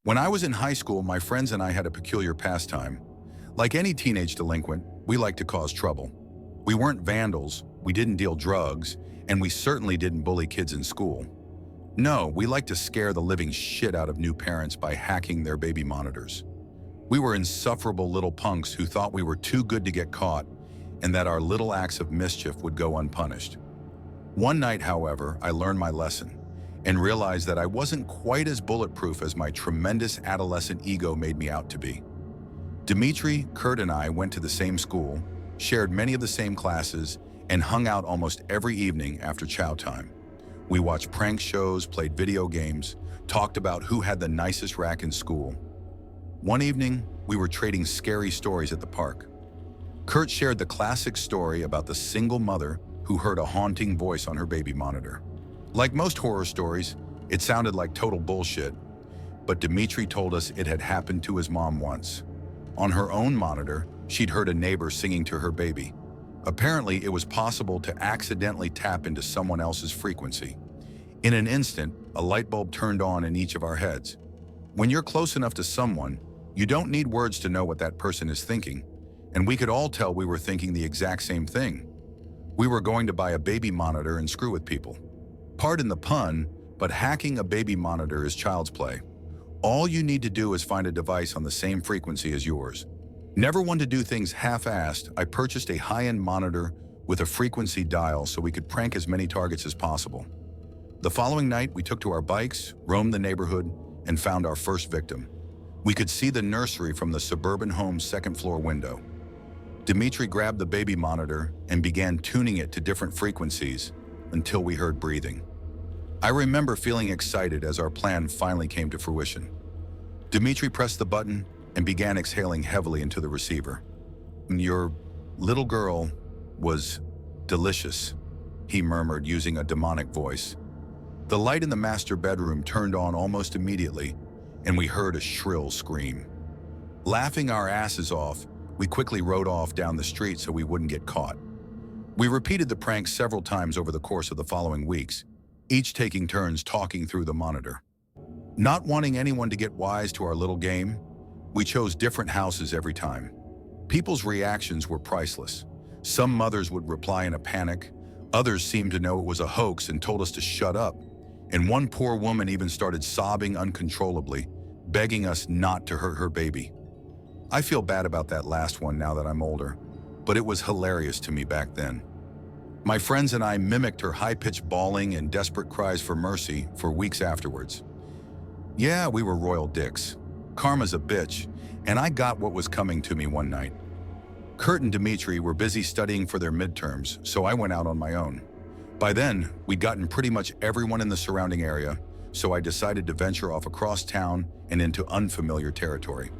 When I was in high school, my friends and I had a peculiar pastime. Like any teenage delinquent, we liked to cause trouble. We weren't vandals, we didn't deal drugs, and we certainly didn't bully kids in school. No, we liked to scare the living shit out of new parents by hacking their baby monitors. We were insufferable little punks who thought we were too good to get caught and that our little acts of mischief would go unpunished. One night, however, I learned my lesson and realized that I wasn't quite as bulletproof as my tremendous adolescent ego made me out to be. Dimitri, Kurt, and I went to the same school, shared many of the same classes, and hung out almost every evening after chow time. We watched prank shows, played video games, talked about who had the nicest rack in school. One evening, we were trading scary stories at the park. Kurt shared the classic story about the single mother who heard a haunting voice on her baby monitor. Like most horror stories, it sounded like total bullshit, but Dimitri told us it had happened to his mom once. On her own monitor, she'd heard a neighbor singing to her baby. Apparently, it was possible to accidentally tap into someone else's frequency. In an instant, a light bulb turned on in each of our heads. When you're close enough to someone, you don't need words to know what that person is thinking, and we could all tell we were thinking the exact same thing. We were going to buy a baby monitor and screw with people. Pardon the pun, but hacking a baby monitor is child's play. All you need to do is find a device on the same frequency as yours. Never one to do things half-assed, I purchased a high-end monitor with a frequency dial so we could prank as many targets as possible. The following night, we took to our bikes, roamed the neighborhood, and found our first victim. We could see the nursery from the suburban home's second-floor window. Dimitri grabbed the baby monitor and began tuning it to different frequencies until we heard breathing. I remember feeling excited as our plan finally came to fruition. Dimitri pressed the button and began exhaling heavily into the receiver. "Your little girl was delicious," he murmured using a demonic voice. The light in the master bedroom turned on almost immediately, and we heard a shrill scream. Laughing our asses off, we quickly rode off down the street so we wouldn't get caught. We repeated the prank several times over the course of the following weeks, each taking turns talking through the monitor. Not wanting anyone to get wise to our little game, we chose different houses every time. People's reactions were priceless. Some mothers would reply in a panic, others seemed to know it was a hoax and told us to shut up, and one poor woman even started sobbing uncontrollably, begging us not to hurt her baby. I feel bad about that last one now that I'm older, but it was hilarious to me back then. My friends and I mimicked her high-pitched bawling and desperate cries for mercy for weeks afterwards. Yeah, we were royal dicks. Karma's a bitch, and I got what was coming to me one night. Kurt and Dimitri were busy studying for their midterms, so I went out on my own. By then, we'd gotten pretty much everyone in the surrounding area, so I decided to venture off across town and into unfamiliar territory.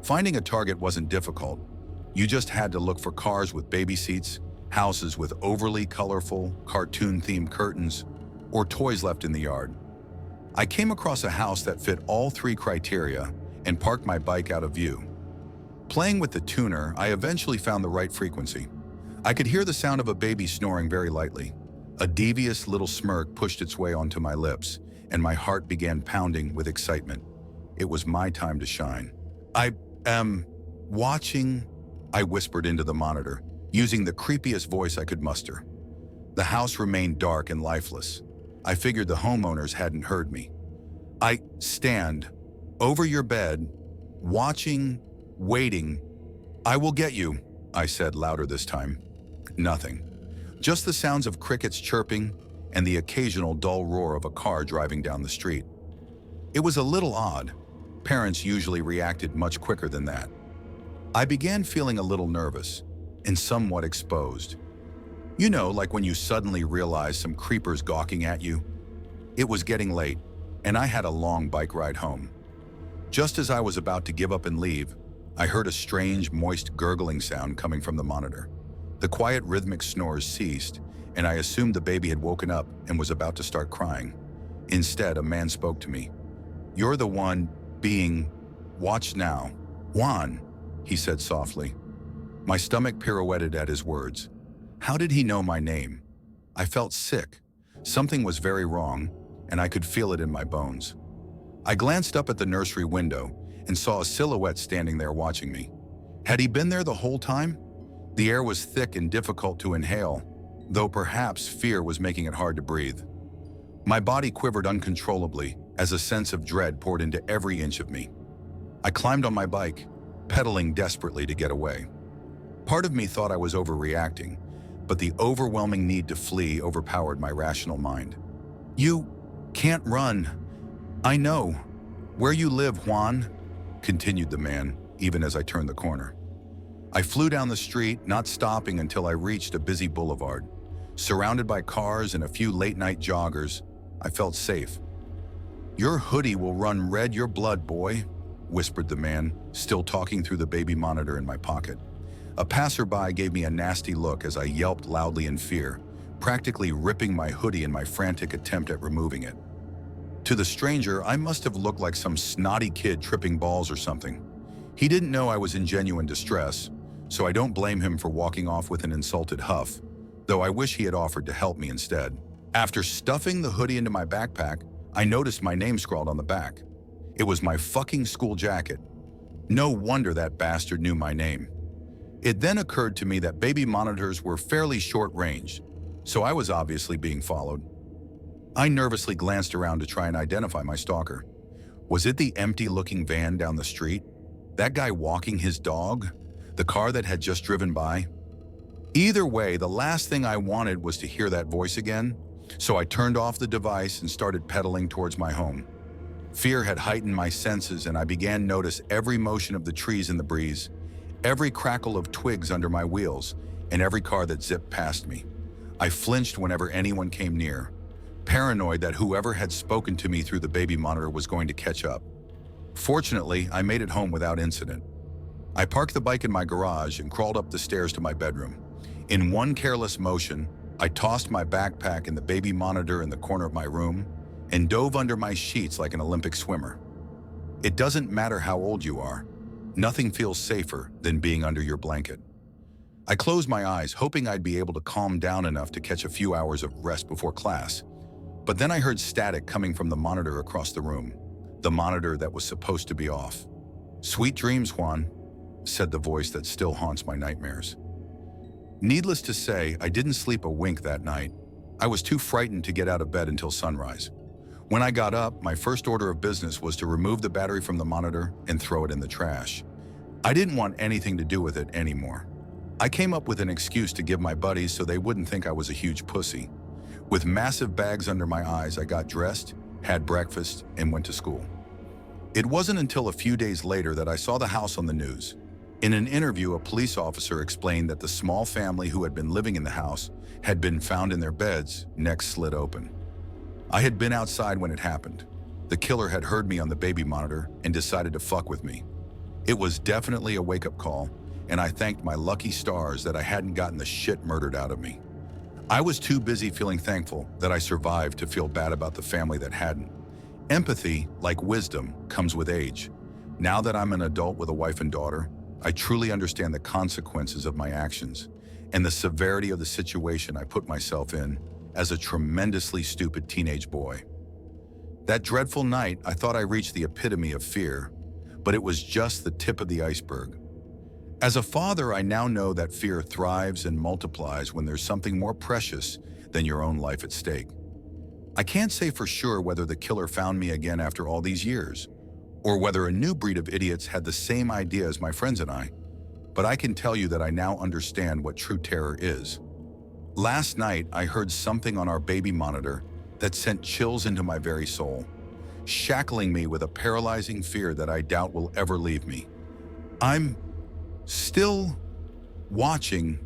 Finding a target wasn't difficult. You just had to look for cars with baby seats, houses with overly colorful, cartoon-themed curtains, or toys left in the yard. I came across a house that fit all three criteria and parked my bike out of view. Playing with the tuner, I eventually found the right frequency. I could hear the sound of a baby snoring very lightly. A devious little smirk pushed its way onto my lips, and my heart began pounding with excitement. It was my time to shine. "I am watching," I whispered into the monitor, using the creepiest voice I could muster. The house remained dark and lifeless. I figured the homeowners hadn't heard me. "I stand over your bed, watching, waiting. I will get you," I said louder this time. Nothing. Just the sounds of crickets chirping and the occasional dull roar of a car driving down the street. It was a little odd. Parents usually reacted much quicker than that. I began feeling a little nervous and somewhat exposed. You know, like when you suddenly realize some creeper's gawking at you. It was getting late, and I had a long bike ride home. Just as I was about to give up and leave, I heard a strange, moist gurgling sound coming from the monitor. The quiet, rhythmic snores ceased, and I assumed the baby had woken up and was about to start crying. Instead, a man spoke to me. "You're the one being watched now. Juan," he said softly. My stomach pirouetted at his words. How did he know my name? I felt sick. Something was very wrong, and I could feel it in my bones. I glanced up at the nursery window and saw a silhouette standing there watching me. Had he been there the whole time? The air was thick and difficult to inhale, though perhaps fear was making it hard to breathe. My body quivered uncontrollably as a sense of dread poured into every inch of me. I climbed on my bike, pedaling desperately to get away. Part of me thought I was overreacting, but the overwhelming need to flee overpowered my rational mind. "You can't run. I know. Where you live, Juan," continued the man, even as I turned the corner. I flew down the street, not stopping until I reached a busy boulevard. Surrounded by cars and a few late-night joggers, I felt safe. "Your hoodie will run red your blood, boy," whispered the man, still talking through the baby monitor in my pocket. A passerby gave me a nasty look as I yelped loudly in fear, practically ripping my hoodie in my frantic attempt at removing it. To the stranger, I must have looked like some snotty kid tripping balls or something. He didn't know I was in genuine distress, so I don't blame him for walking off with an insulted huff, though I wish he had offered to help me instead. After stuffing the hoodie into my backpack, I noticed my name scrawled on the back. It was my fucking school jacket. No wonder that bastard knew my name. It then occurred to me that baby monitors were fairly short-range, so I was obviously being followed. I nervously glanced around to try and identify my stalker. Was it the empty-looking van down the street? That guy walking his dog? The car that had just driven by? Either way, the last thing I wanted was to hear that voice again, so I turned off the device and started pedaling towards my home. Fear had heightened my senses, and I began to notice every motion of the trees in the breeze, every crackle of twigs under my wheels, and every car that zipped past me. I flinched whenever anyone came near, paranoid that whoever had spoken to me through the baby monitor was going to catch up. Fortunately, I made it home without incident. I parked the bike in my garage and crawled up the stairs to my bedroom. In one careless motion, I tossed my backpack and the baby monitor in the corner of my room and dove under my sheets like an Olympic swimmer. It doesn't matter how old you are. Nothing feels safer than being under your blanket. I closed my eyes, hoping I'd be able to calm down enough to catch a few hours of rest before class. But then I heard static coming from the monitor across the room, the monitor that was supposed to be off. "Sweet dreams, Juan," said the voice that still haunts my nightmares. Needless to say, I didn't sleep a wink that night. I was too frightened to get out of bed until sunrise. When I got up, my first order of business was to remove the battery from the monitor and throw it in the trash. I didn't want anything to do with it anymore. I came up with an excuse to give my buddies so they wouldn't think I was a huge pussy. With massive bags under my eyes, I got dressed, had breakfast, and went to school. It wasn't until a few days later that I saw the house on the news. In an interview, a police officer explained that the small family who had been living in the house had been found in their beds, necks slit open. I had been outside when it happened. The killer had heard me on the baby monitor and decided to fuck with me. It was definitely a wake-up call, and I thanked my lucky stars that I hadn't gotten the shit murdered out of me. I was too busy feeling thankful that I survived to feel bad about the family that hadn't. Empathy, like wisdom, comes with age. Now that I'm an adult with a wife and daughter, I truly understand the consequences of my actions and the severity of the situation I put myself in as a tremendously stupid teenage boy. That dreadful night, I thought I reached the epitome of fear, but it was just the tip of the iceberg. As a father, I now know that fear thrives and multiplies when there's something more precious than your own life at stake. I can't say for sure whether the killer found me again after all these years, or whether a new breed of idiots had the same idea as my friends and I, but I can tell you that I now understand what true terror is. Last night, I heard something on our baby monitor that sent chills into my very soul, shackling me with a paralyzing fear that I doubt will ever leave me. I'm still watching